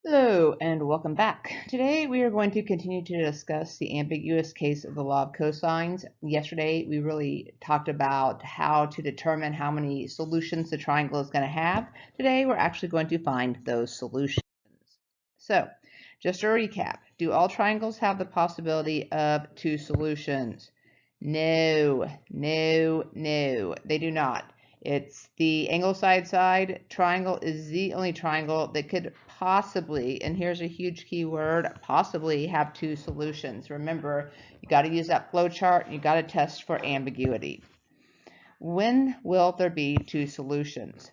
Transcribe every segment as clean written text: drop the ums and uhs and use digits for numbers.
Hello and welcome back. Today we are going to continue to discuss the ambiguous case of the law of cosines. Yesterday we really talked about how to determine how many solutions the triangle is going to have. Today we're actually going to find those solutions. So just a recap, do all triangles have the possibility of two solutions? No, no, no, they do not. It's the angle side triangle is the only triangle that could possibly, and here's a huge key word, possibly have two solutions. Remember, you got to use that flow chart. You got to test for ambiguity. When will there be two solutions?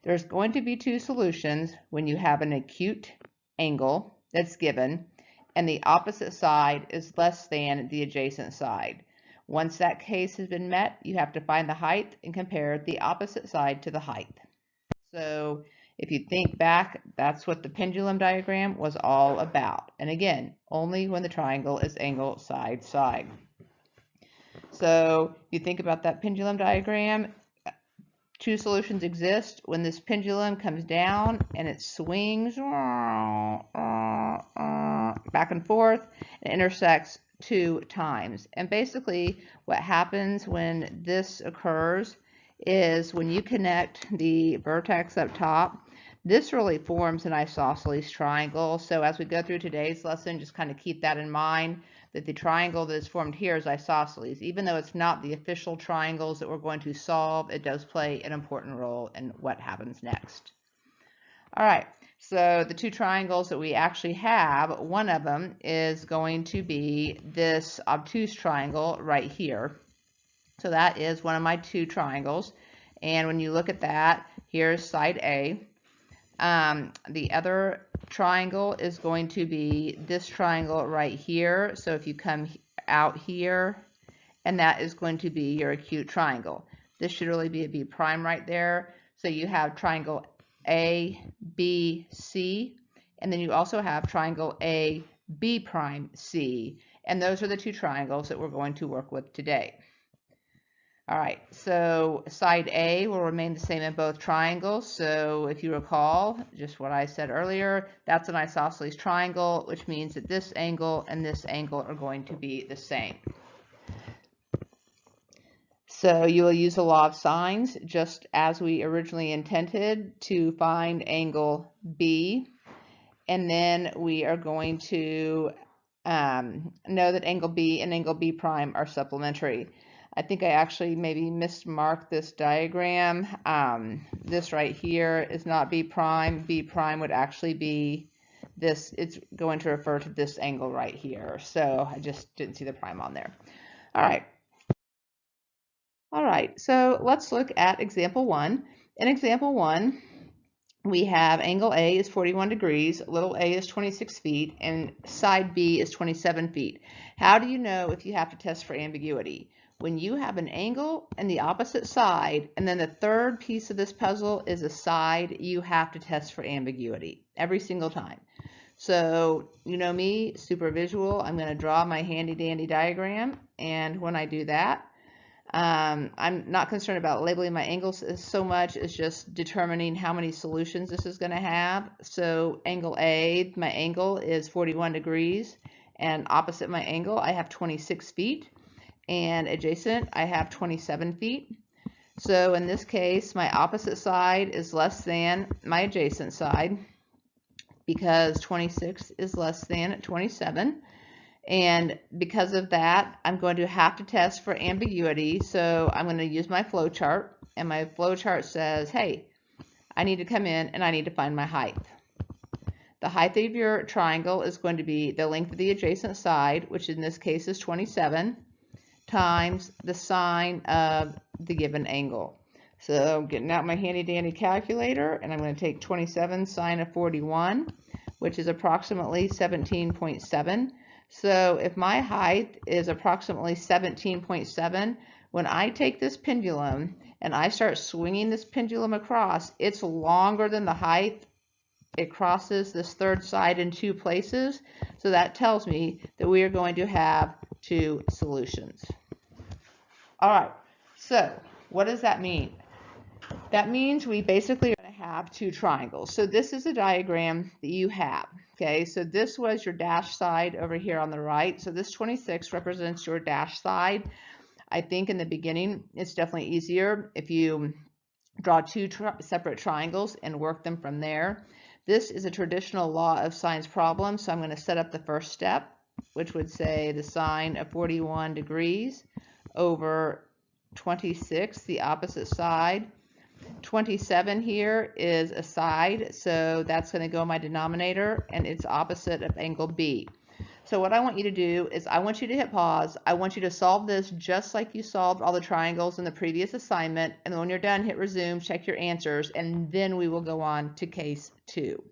There's going to be two solutions when you have an acute angle that's given and the opposite side is less than the adjacent side. Once that case has been met, you have to find the height and compare the opposite side to the height. So if you think back, that's what the pendulum diagram was all about. And again, only when the triangle is angle side side. So if you think about that pendulum diagram, two solutions exist when this pendulum comes down and it swings back and forth and intersects 2 times. And basically what happens when this occurs is when you connect the vertex up top, this really forms an isosceles triangle. So as we go through today's lesson, just kind of keep that in mind, that the triangle that is formed here is isosceles. Even though it's not the official triangles that we're going to solve, it does play an important role in what happens next. All right, so the two triangles that we actually have, one of them is going to be this obtuse triangle right here. So that is one of my two triangles. And when you look at that, here's side A. The other triangle is going to be this triangle right here. So if you come out here, and that is going to be your acute triangle. This should really be a B prime right there. So you have triangle A, B, C, and then you also have triangle A, B prime, C. And those are the two triangles that we're going to work with today. All right, so side A will remain the same in both triangles. So if you recall just what I said earlier, that's an isosceles triangle, which means that this angle and this angle are going to be the same. So you will use the law of sines just as we originally intended to find angle B. And then we are going to know that angle B and angle B prime are supplementary. I think I actually maybe mismarked this diagram. This right here is not B prime. B prime would actually be this. It's going to refer to this angle right here. So I just didn't see the prime on there. All right. All right, so let's look at example 1. In example 1, we have angle A is 41 degrees, little a is 26 feet, and side B is 27 feet. How do you know if you have to test for ambiguity? When you have an angle and the opposite side, and then the third piece of this puzzle is a side, you have to test for ambiguity every single time. So you know me, super visual. I'm going to draw my handy dandy diagram, and when I do that, I'm not concerned about labeling my angles so much as just determining how many solutions this is going to have. So angle A, my angle is 41 degrees, and opposite my angle I have 26 feet, and adjacent I have 27 feet. So in this case, my opposite side is less than my adjacent side because 26 is less than 27. And because of that, I'm going to have to test for ambiguity. So I'm going to use my flow chart, and my flow chart says, hey, I need to come in and I need to find my height. The height of your triangle is going to be the length of the adjacent side, which in this case is 27, times the sine of the given angle. So I'm getting out my handy dandy calculator, and I'm going to take 27 sine of 41, which is approximately 17.7. So if my height is approximately 17.7, when I take this pendulum and I start swinging this pendulum across, it's longer than the height. It crosses this third side in 2 places. So that tells me that we are going to have 2 solutions. All right, so what does that mean? That means we basically are going to have two triangles. So this is a diagram that you have. Okay, so this was your dash side over here on the right. So this 26 represents your dash side. I think in the beginning, it's definitely easier if you draw two separate triangles and work them from there. This is a traditional law of sines problem, so I'm going to set up the first step, which would say the sine of 41 degrees over 26, the opposite side. 27 here is a side, so that's going to go in my denominator, and it's opposite of angle B. So what I want you to do is I want you to hit pause. I want you to solve this just like you solved all the triangles in the previous assignment, and then when you're done, hit resume, check your answers, and then we will go on to case 2.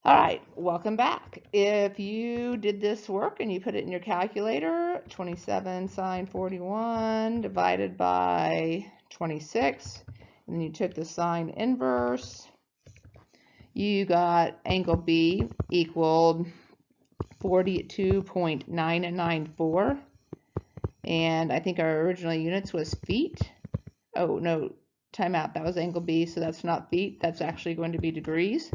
All right, welcome back. If you did this work and you put it in your calculator, 27 sine 41 divided by 26, and then you took the sine inverse, you got angle B equaled 42.994, and I think our original units was feet. Oh no, time out, that was angle B, so that's not feet, that's actually going to be degrees.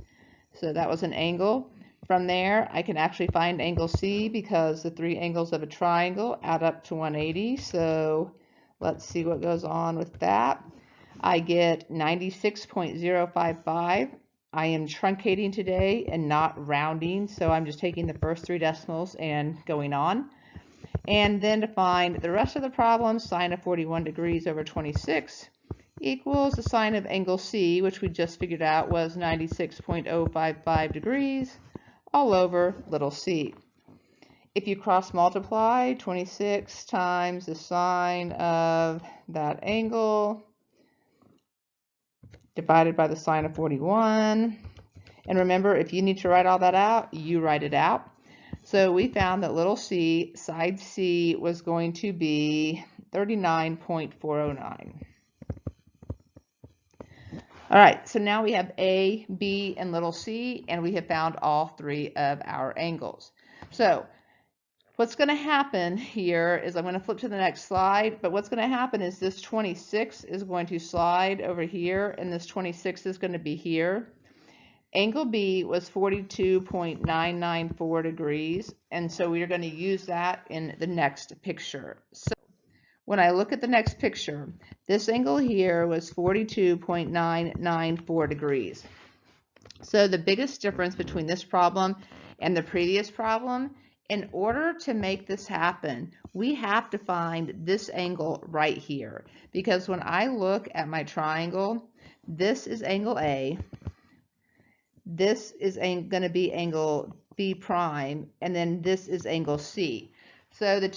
So that was an angle. From there, I can actually find angle C because the three angles of a triangle add up to 180. So let's see what goes on with that. I get 96.055. I am truncating today and not rounding, so I'm just taking the first 3 decimals and going on. And then to find the rest of the problem, sine of 41 degrees over 26 equals the sine of angle C, which we just figured out was 96.055 degrees, all over little c. If you cross multiply 26 times the sine of that angle divided by the sine of 41, and remember, if you need to write all that out, you write it out. So we found that little c, side C, was going to be 39.409. All right, so now we have A, B, and little c, and we have found all 3 of our angles. So what's going to happen here is I'm going to flip to the next slide, but what's going to happen is this 26 is going to slide over here, and this 26 is going to be here. Angle B was 42.994 degrees, and so we are going to use that in the next picture. So when I look at the next picture, this angle here was 42.994 degrees. So the biggest difference between this problem and the previous problem, in order to make this happen, we have to find this angle right here. Because when I look at my triangle, this is angle A, this is going to be angle B prime, and then this is angle C. So the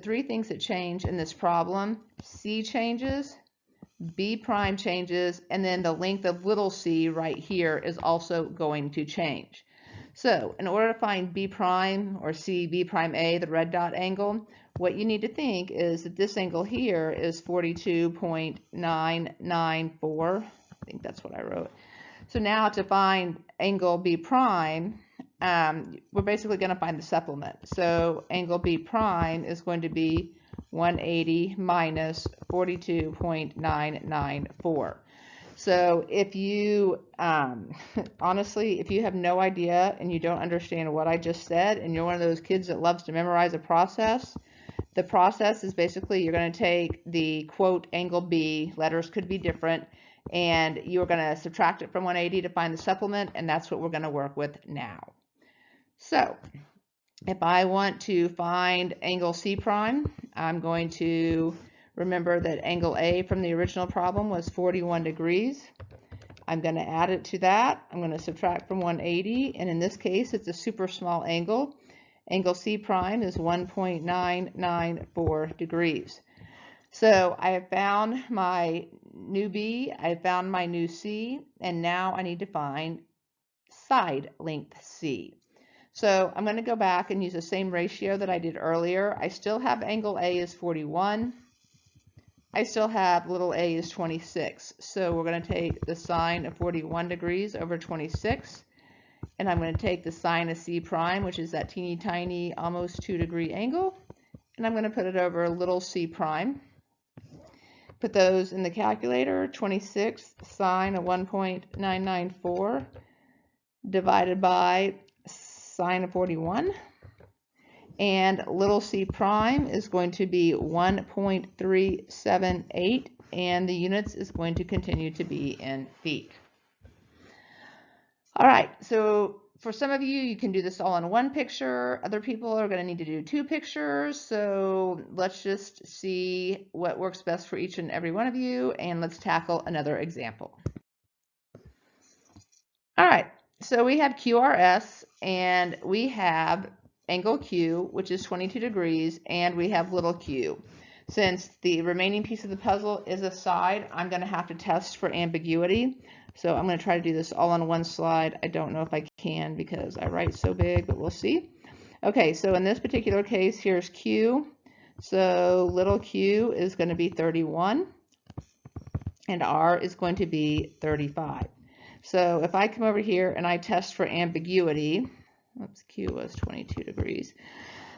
3 things that change in this problem, C changes, B prime changes, and then the length of little c right here is also going to change. So in order to find B prime or C, B prime A, the red dot angle, what you need to think is that this angle here is 42.994. I think that's what I wrote. So now to find angle B prime, we're basically going to find the supplement. So angle B prime is going to be 180 minus 42.994. So if you, honestly, if you have no idea and you don't understand what I just said, and you're one of those kids that loves to memorize a process, the process is basically you're going to take the quote angle B, letters could be different, and you're going to subtract it from 180 to find the supplement, and that's what we're going to work with now. So if I want to find angle C prime, I'm going to remember that angle A from the original problem was 41 degrees. I'm going to add it to that. I'm going to subtract from 180, and in this case, it's a super small angle. Angle C prime is 1.994 degrees. So I have found my new B, I have found my new C, and now I need to find side length C. So I'm going to go back and use the same ratio that I did earlier. I still have angle A is 41. I still have little a is 26. So we're going to take the sine of 41 degrees over 26. And I'm going to take the sine of C prime, which is that teeny tiny, almost 2-degree angle. And I'm going to put it over little c prime. Put those in the calculator. 26 sine of 1.994 divided by sine of 41. And little c prime is going to be 1.378, and the units is going to continue to be in feet. All right, so for some of you, you can do this all in one picture. Other people are going to need to do two pictures. So let's just see what works best for each and every one of you, and let's tackle another example. All right, so we have QRS, and we have angle Q, which is 22 degrees, and we have little q. Since the remaining piece of the puzzle is a side, I'm going to have to test for ambiguity. So I'm going to try to do this all on one slide. I don't know if I can because I write so big, but we'll see. Okay, so in this particular case, here's Q. So little q is going to be 31, and R is going to be 35. So if I come over here and I test for ambiguity, oops, Q was 22 degrees.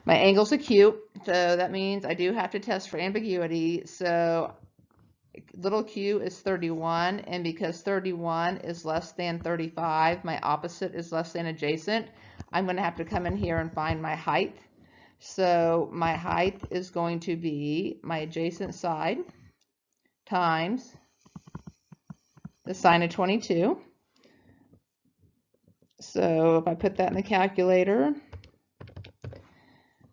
My angle's acute, so that means I do have to test for ambiguity. So little q is 31, and because 31 is less than 35, my opposite is less than adjacent, I'm going to have to come in here and find my height. So my height is going to be my adjacent side times the sine of 22. So if I put that in the calculator,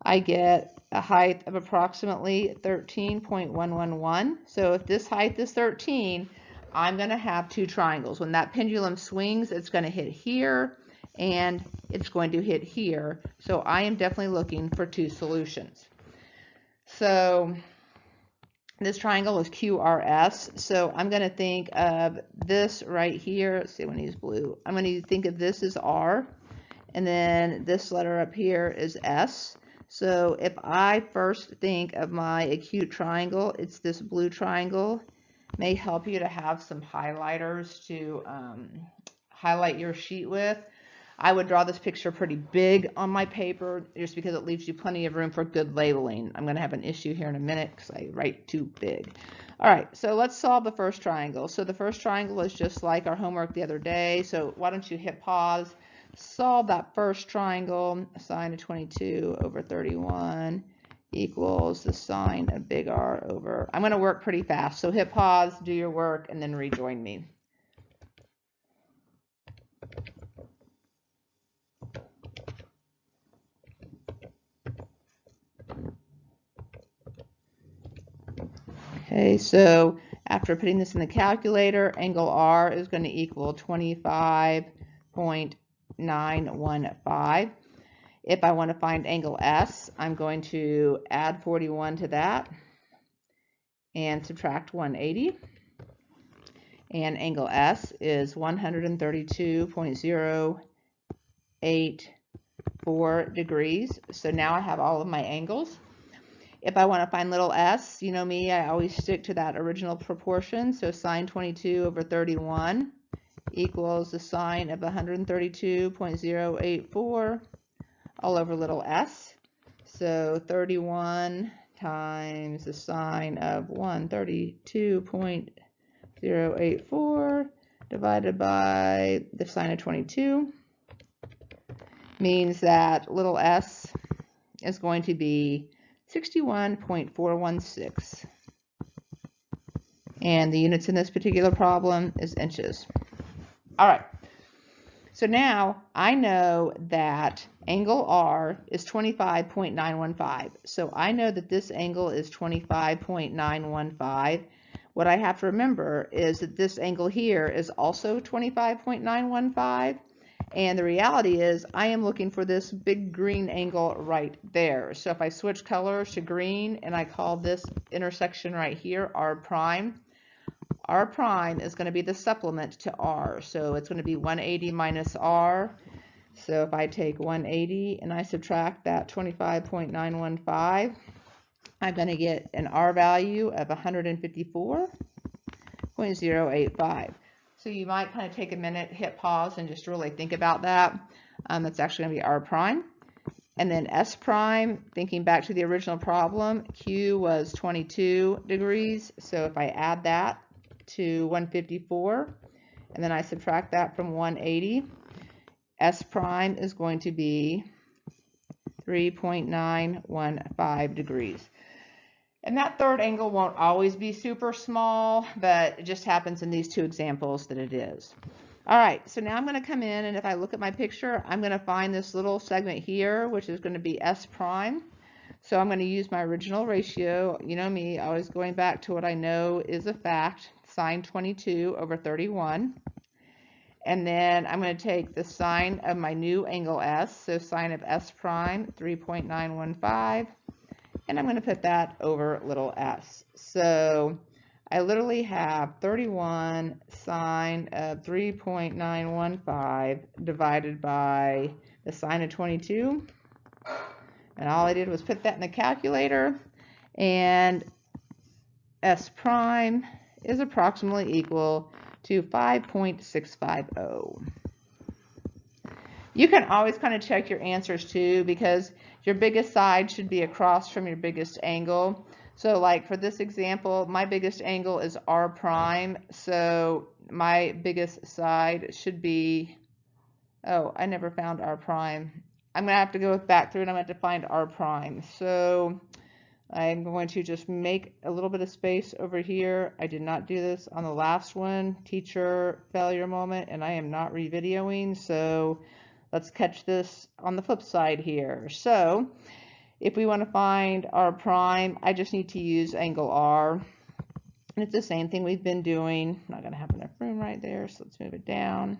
I get a height of approximately 13.111. So if this height is 13, I'm going to have two triangles. When that pendulum swings, it's going to hit here and it's going to hit here. So I am definitely looking for two solutions. So this triangle is QRS. So I'm going to think of this right here. Let's see, I'm going to use blue. I'm going to think of this as R, and then this letter up here is S. So if I first think of my acute triangle, it's this blue triangle. May help you to have some highlighters to highlight your sheet with. I would draw this picture pretty big on my paper just because it leaves you plenty of room for good labeling. I'm going to have an issue here in a minute because I write too big. All right, so let's solve the first triangle. So the first triangle is just like our homework the other day. So why don't you hit pause, solve that first triangle. Sine of 22 over 31 equals the sine of big R over. I'm going to work pretty fast. So hit pause, do your work, and then rejoin me. Okay, so after putting this in the calculator, angle R is going to equal 25.915. If I want to find angle S, I'm going to add 41 to that and subtract 180. And angle S is 132.084 degrees. So now I have all of my angles. If I want to find little s, you know me, I always stick to that original proportion. So sine 22 over 31 equals the sine of 132.084 all over little s. So 31 times the sine of 132.084 divided by the sine of 22 means that little s is going to be 61.416. And the units in this particular problem is inches. All right. So now I know that angle R is 25.915. So I know that this angle is 25.915. What I have to remember is that this angle here is also 25.915. And the reality is I am looking for this big green angle right there. So if I switch colors to green and I call this intersection right here R prime is going to be the supplement to R. So it's going to be 180 minus R. So if I take 180 and I subtract that 25.915, I'm going to get an R value of 154.085. So you might kind of take a minute, hit pause, and just really think about that. That's actually going to be R prime. And then S prime, thinking back to the original problem, Q was 22 degrees. So if I add that to 154, and then I subtract that from 180, S prime is going to be 3.915 degrees. And that third angle won't always be super small, but it just happens in these two examples that it is. All right, so now I'm going to come in, and if I look at my picture, I'm going to find this little segment here, which is going to be S prime. So I'm going to use my original ratio. You know me, always going back to what I know is a fact, sine 22 over 31. And then I'm going to take the sine of my new angle S, so sine of S prime, 3.915, and I'm going to put that over little s. So I literally have 31 sine of 3.915 divided by the sine of 22. And all I did was put that in the calculator, and S prime is approximately equal to 5.650. You can always kind of check your answers too, because your biggest side should be across from your biggest angle. So like for this example, my biggest angle is R prime, so my biggest side should be, oh, I never found R prime. I'm going to have to go back through and I'm going to have to find R prime. So I'm going to just make a little bit of space over here. I did not do this on the last one, teacher failure moment, and I am not re-videoing, so let's catch this on the flip side here. So if we want to find R prime, I just need to use angle R. And it's the same thing we've been doing. I'm not going to have enough room right there, so let's move it down.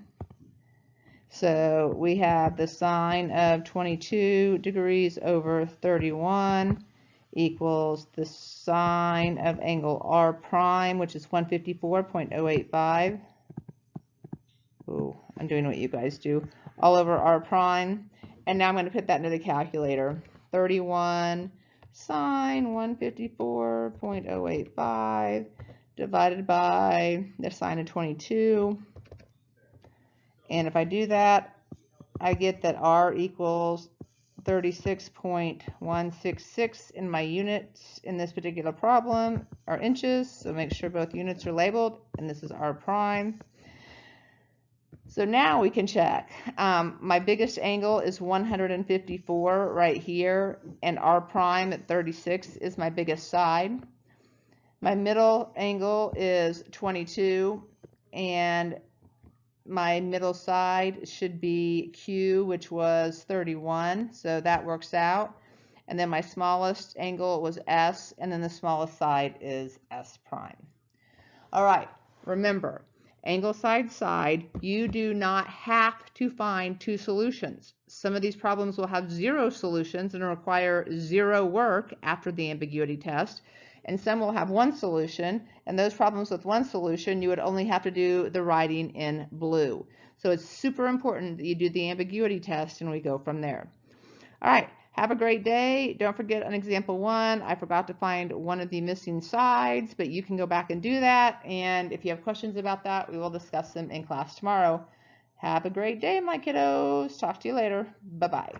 So we have the sine of 22 degrees over 31 equals the sine of angle R prime, which is 154.085. Ooh, I'm doing what you guys do. All over R prime. And now I'm going to put that into the calculator. 31 sine 154.085 divided by the sine of 22. And if I do that, I get that R equals 36.166 in my units in this particular problem are inches. So make sure both units are labeled, and this is R prime. So now we can check. My biggest angle is 154 right here, and R prime at 36 is my biggest side. My middle angle is 22, and my middle side should be Q, which was 31, so that works out. And then my smallest angle was S, and then the smallest side is S prime. All right, remember, angle side, you do not have to find two solutions. Some of these problems will have 0 solutions and require 0 work after the ambiguity test, and some will have 1 solution, and those problems with 1 solution, you would only have to do the writing in blue. So it's super important that you do the ambiguity test, and we go from there. All right, have a great day. Don't forget on example 1, I forgot to find one of the missing sides, but you can go back and do that, and if you have questions about that, we will discuss them in class tomorrow. Have a great day, my kiddos. Talk to you later. Bye-bye.